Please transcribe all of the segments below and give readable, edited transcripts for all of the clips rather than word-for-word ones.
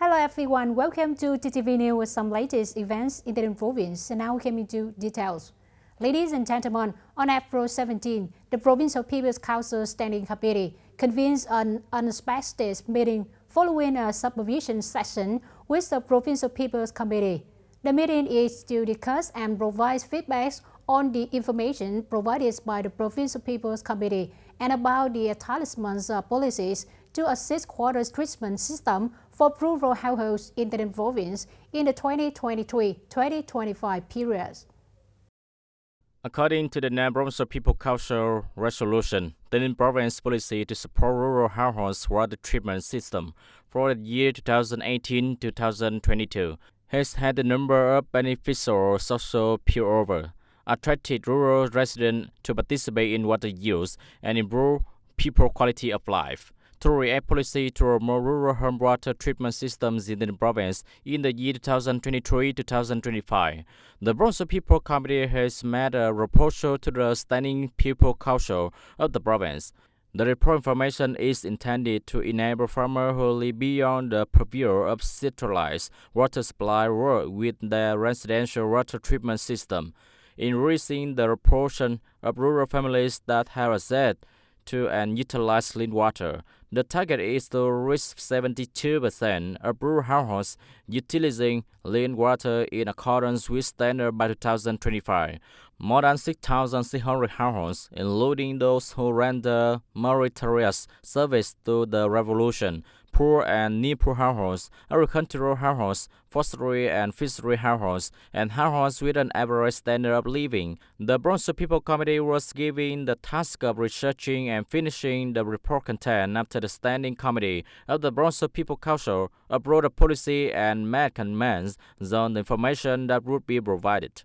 Hello everyone, welcome to TTV News with some latest events in the province. And now we came into details. Ladies and gentlemen, on April 17, the Provincial People's Council Standing Committee convenes an unexpected meeting following a supervision session with the Provincial People's Committee. The meeting is to discuss and provide feedback on the information provided by the Provincial People's Committee and about the establishment's policies to assist quarters treatment system for rural households in the province in the 2023-2025 period. According to the Provincial People Council resolution, the province policy to support rural households water treatment system for the year 2018-2022 has had the number of beneficial social spillover, attracted rural residents to participate in water use, and improve people quality of life. To react policy to promote rural home water treatment systems in the province in the year 2023-2025, the Provincial People Committee has made a proposal to the Standing People Council of the province. The report information is intended to enable farmers who live beyond the purview of centralized water supply work with their residential water treatment system, increasing the proportion of rural families that have access to and utilize clean water. The target is to reach 72% of rural households utilizing clean water in accordance with standards by 2025. More than 6,600 households, including those who render meritorious service to the revolution, poor and near-poor households, agricultural households, forestry and fishery households, and households with an average standard of living. The Provincial People Committee was given the task of researching and finishing the report content after the Standing Committee of the Provincial People Council approved a policy and made comments on the information that would be provided.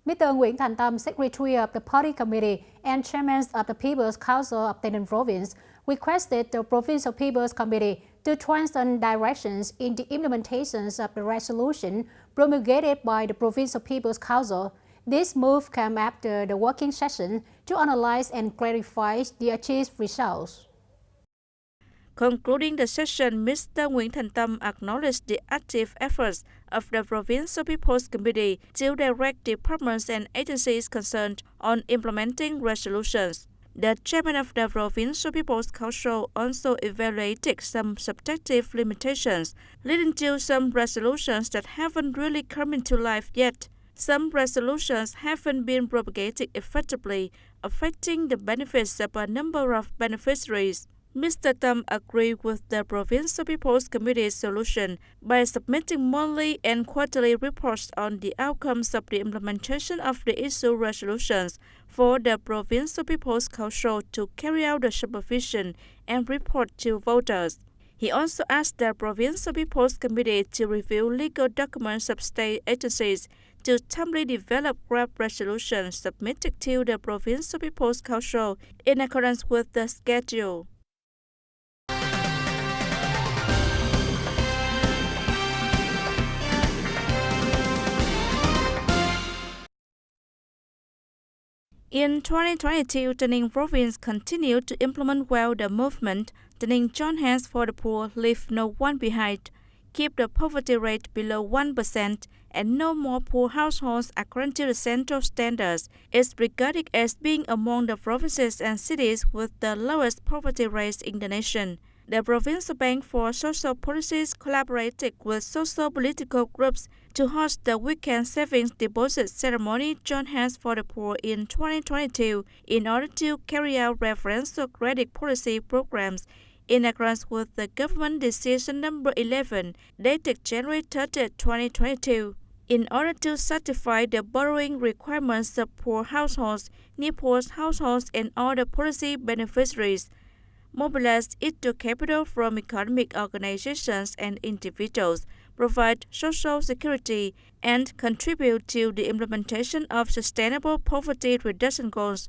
Mr. Nguyễn Thành Tâm, Secretary of the Party Committee and Chairman of the People's Council of TayNinhTV Province, requested the Provincial People's Committee to strengthen directions in the implementations of the resolution promulgated by the Provincial People's Council. This move came after the working session to analyze and clarify the achieved results. Concluding the session, Mr. Nguyễn Thành Tâm acknowledged the active efforts of the Provincial People's Committee to direct departments and agencies concerned on implementing resolutions. The chairman of the Provincial People's Council also evaluated some subjective limitations, leading to some resolutions that haven't really come into life yet. Some resolutions haven't been propagated effectively, affecting the benefits of a number of beneficiaries. Mr. Tâm agreed with the Provincial People's Committee's solution by submitting monthly and quarterly reports on the outcomes of the implementation of the issue resolutions for the Provincial People's Council to carry out the supervision and report to voters. He also asked the Provincial People's Committee to review legal documents of state agencies to timely develop draft resolutions submitted to the Provincial People's Council in accordance with the schedule. In 2022, TayNinhTV Province continued to implement well the movement TayNinhTV Join Hands for the Poor, Leave No One Behind, keep the poverty rate below 1%, and no more poor households according to the central standards. Is regarded as being among the provinces and cities with the lowest poverty rates in the nation. The Provincial Bank for Social Policies collaborated with social political groups to host the weekend savings deposit ceremony Join Hands for the Poor in 2022 in order to carry out referential credit policy programs in accordance with the Government Decision Number 11 dated January 30, 2022. In order to satisfy the borrowing requirements of poor households, near-poor households, and other policy beneficiaries, mobilize into capital from economic organizations and individuals, provide social security, and contribute to the implementation of sustainable poverty reduction goals.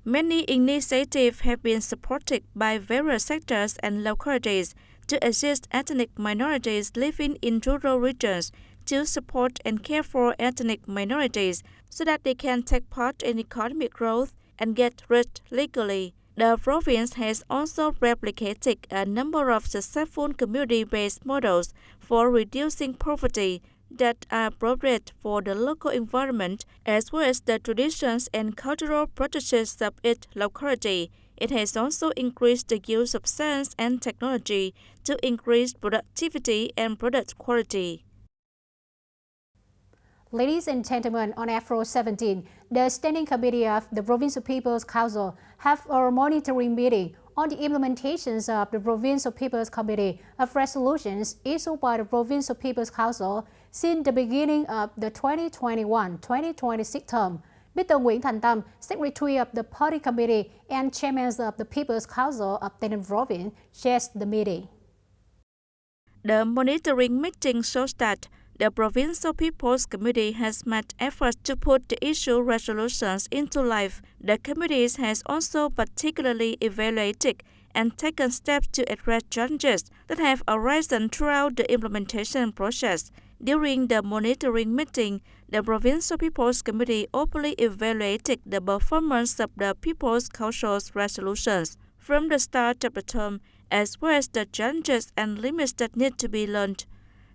Many initiatives have been supported by various sectors and localities to assist ethnic minorities living in rural regions, to support and care for ethnic minorities so that they can take part in economic growth and get rich legally. The province has also replicated a number of successful community-based models for reducing poverty that are appropriate for the local environment as well as the traditions and cultural practices of its locality. It has also increased the use of science and technology to increase productivity and product quality. Ladies and gentlemen, on April 17, the Standing Committee of the Provincial People's Council have a monitoring meeting on the implementations of the Provincial People's Committee of resolutions issued by the Provincial People's Council since the beginning of the 2021-2026 term. Mr. Nguyễn Thành Tâm, Secretary of the Party Committee and Chairman of the People's Council of TayNinhTV Province, chairs the meeting. The monitoring meeting shows that the Provincial People's Committee has made efforts to put the issue resolutions into life. The committee has also particularly evaluated and taken steps to address challenges that have arisen throughout the implementation process. During the monitoring meeting, the Provincial People's Committee openly evaluated the performance of the People's Council's resolutions from the start of the term, as well as the challenges and limits that need to be learned.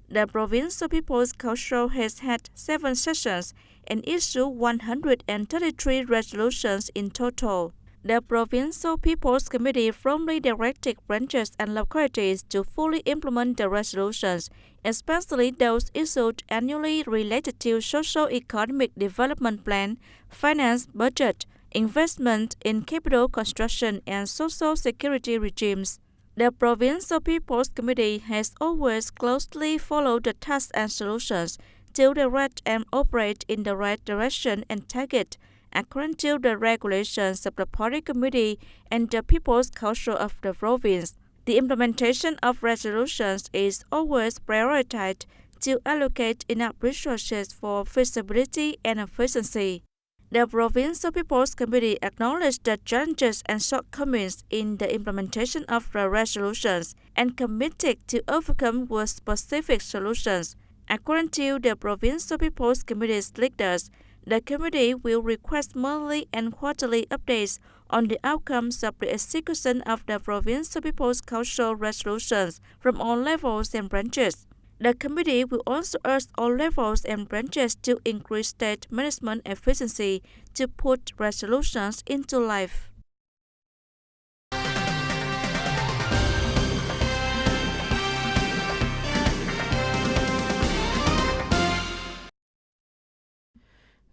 The Provincial People's Council has had 7 sessions and issued 133 resolutions in total. The Provincial People's Committee firmly directed branches and localities to fully implement the resolutions, especially those issued annually related to socio-economic development plan, finance, budget, investment in capital construction and social security regimes. The Provincial People's Committee has always closely followed the tasks and solutions to direct and operate in the right direction and target according to the regulations of the Party Committee and the People's Council of the province. The implementation of resolutions is always prioritized to allocate enough resources for feasibility and efficiency. The Provincial People's Committee acknowledged the challenges and shortcomings in the implementation of the resolutions and committed to overcome with specific solutions. According to the Provincial People's Committee's leaders, the committee will request monthly and quarterly updates on the outcomes of the execution of the Provincial People's Council resolutions from all levels and branches. The committee will also urge all levels and branches to increase state management efficiency to put resolutions into life.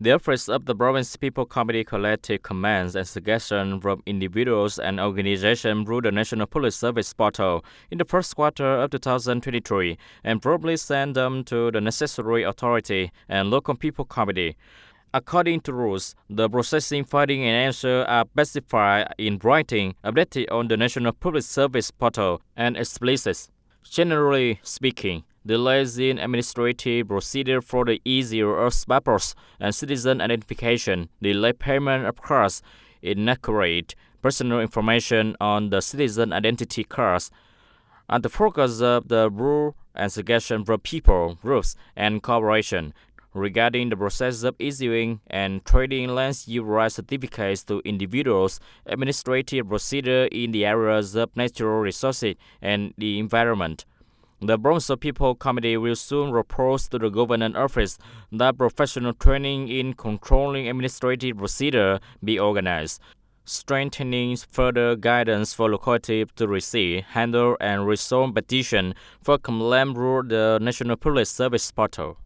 The efforts of the Province People Committee collected comments and suggestions from individuals and organizations through the National Police Service portal in the first quarter of 2023 and probably send them to the necessary authority and local people committee. According to rules, the processing, finding, and answer are specified in writing, updated on the National Police Service portal, and explicit. Generally speaking, delays in administrative procedure for the easier of purpose and citizen identification, delay payment of cards, inaccurate personal information on the citizen identity cards, are the focus of the rule and suggestion for people, groups, and corporations regarding the process of issuing and trading land use right certificates to individuals, administrative procedure in the areas of natural resources and the environment. The Provincial People Committee will soon propose to the Government Office that professional training in controlling administrative procedure be organized, strengthening further guidance for localities to receive, handle, and resolve petitions for complaint through the National Police Service portal.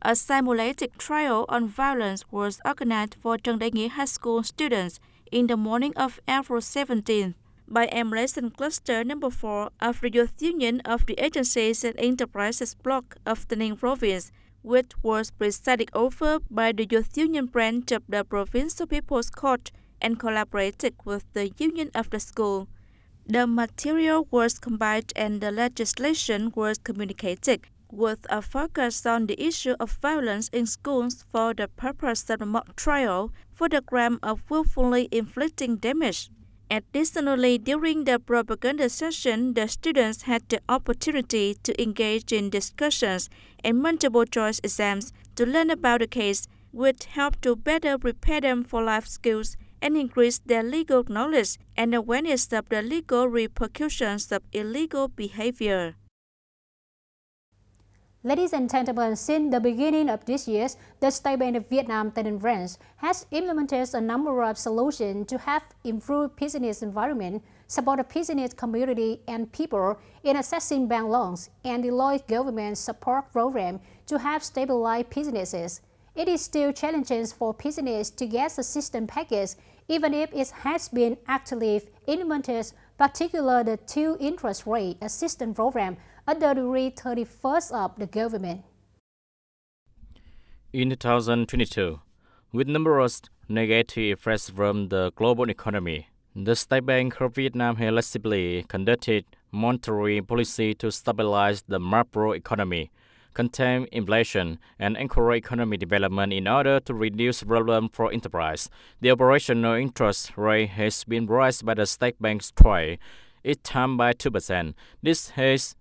A simulated trial on violence was organized for Trần Đại Nghĩa High School students in the morning of April 17th by Emulation Cluster No. 4 of the Youth Union of the Agencies and Enterprises Block of TayNinhTV Province, which was presided over by the Youth Union branch of the Provincial People's Court and collaborated with the union of the school. The material was combined and the legislation was communicated, with a focus on the issue of violence in schools for the purpose of a mock trial for the crime of willfully inflicting damage. Additionally, during the propaganda session, the students had the opportunity to engage in discussions and multiple-choice exams to learn about the case, which helped to better prepare them for life skills and increase their legal knowledge and awareness of the legal repercussions of illegal behavior. Ladies and gentlemen, since the beginning of this year, the State Bank of Vietnam TayNinhTV branch has implemented a number of solutions to have improved business environment, support the business community and people in accessing bank loans, and deploy government support program to have stabilized businesses. It is still challenging for business to get the system package, even if it has been actively implemented, particularly the two interest rate assistance program under the Rule 31st of the government. In 2022, with numerous negative effects from the global economy, the State Bank of Vietnam has flexibly conducted monetary policy to stabilize the macroeconomy, contain inflation, and encourage economic development in order to reduce problems for enterprise. The operational interest rate has been raised by the State Bank's twice, each time by 2%. This has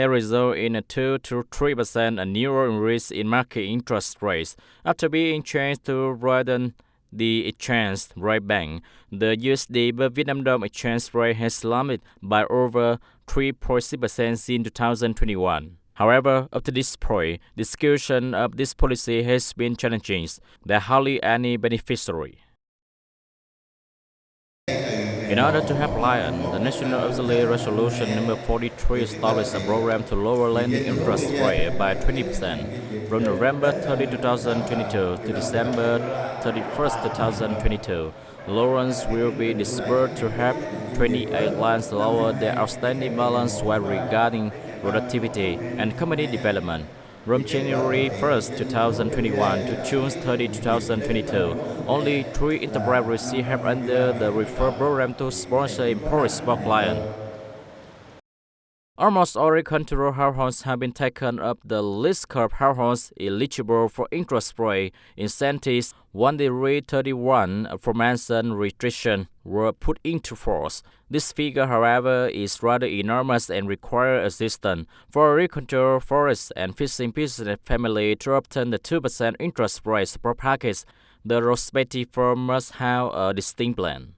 resulted in a 2 to 3% annual increase in market interest rates. After being changed to rather than the exchange rate bank, the USD per Vietnam Đồng exchange rate has slumped by over 3.6% since 2021. However, up to this point, the execution of this policy has been challenging. There are hardly any beneficiary. In order to help clients, the National Assembly Resolution No. 43 established a program to lower lending interest rate by 20% from November 30, 2022 to December 31, 2022. Loans will be disbursed to help 28 lines lower their outstanding balance while regarding productivity and community development. From January 1, 2021 to June 30, 2022, only 3 enterprises received help under the referral program to sponsor impoverished clients. Almost all control households have been taken up the list of households eligible for interest rate incentives when the Rule 31 aforementioned restrictions were put into force. This figure, however, is rather enormous and requires assistance for agriculture, forest, and fishing business family to obtain the 2% interest rate support package. The respective firm must have a distinct plan.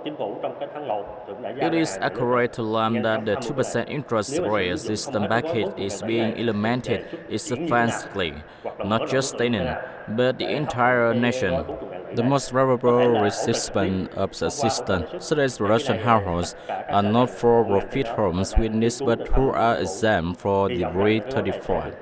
It is accurate to learn that the 2% interest rate system package is being implemented sufficiently, not just TayNinhTV, but the entire nation. The most valuable recipients of assistance, such as Russian households, are not for-profit homes with needs but who are exempt for the Rule 34.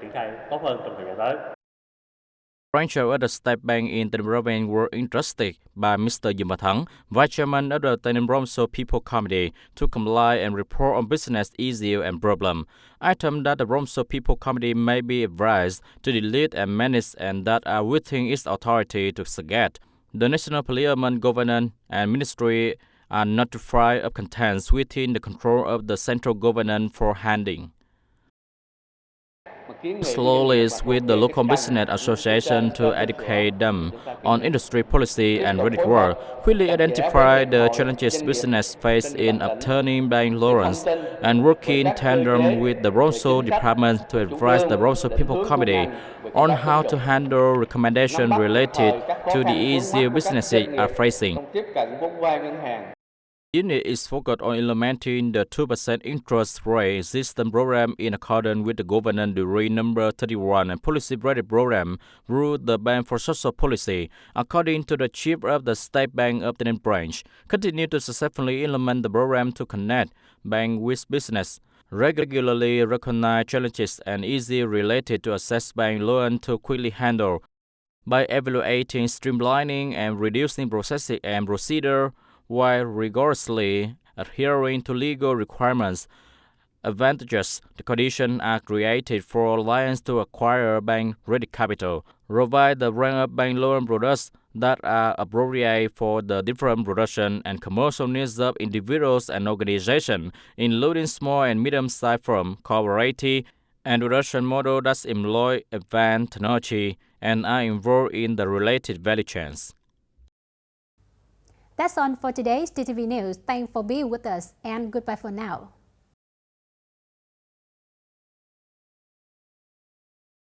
Branches of the State Bank in TayNinhTV province were entrusted by Mr. Diem Thắng, Vice Chairman of the TayNinhTV People Committee, to comply and report on business issues and problems. Items that the TayNinhTV People Committee may be advised to delete and manage and that are within its authority to segregate. The National Parliament, Government, and Ministry are notified of contents within the control of the central government for handling. Slowly with the local business association to educate them on industry policy and credit work, quickly identify the challenges business face in obtaining bank loans, and working in tandem with the TayNinhTV department to advise the TayNinhTV People Committee on how to handle recommendations related to the issue businesses are facing. Unit is focused on implementing the 2% interest rate system program in accordance with the Government Decree No. 31 and Policy Credit Program, Rule the Bank for Social Policy. According to the Chief of the State Bank of TayNinhTV branch, continue to successfully implement the program to connect bank with business, regularly recognize challenges and issues related to access bank loan to quickly handle by evaluating, streamlining, and reducing processing and procedure, while rigorously adhering to legal requirements. Advantages: the conditions are created for clients to acquire bank-ready capital, provide the range of bank loan products that are appropriate for the different production and commercial needs of individuals and organizations, including small and medium-sized firms, cooperative, and production models that employ advanced technology and are involved in the related value chains. That's all for today's TTV News. Thanks for being with us and goodbye for now.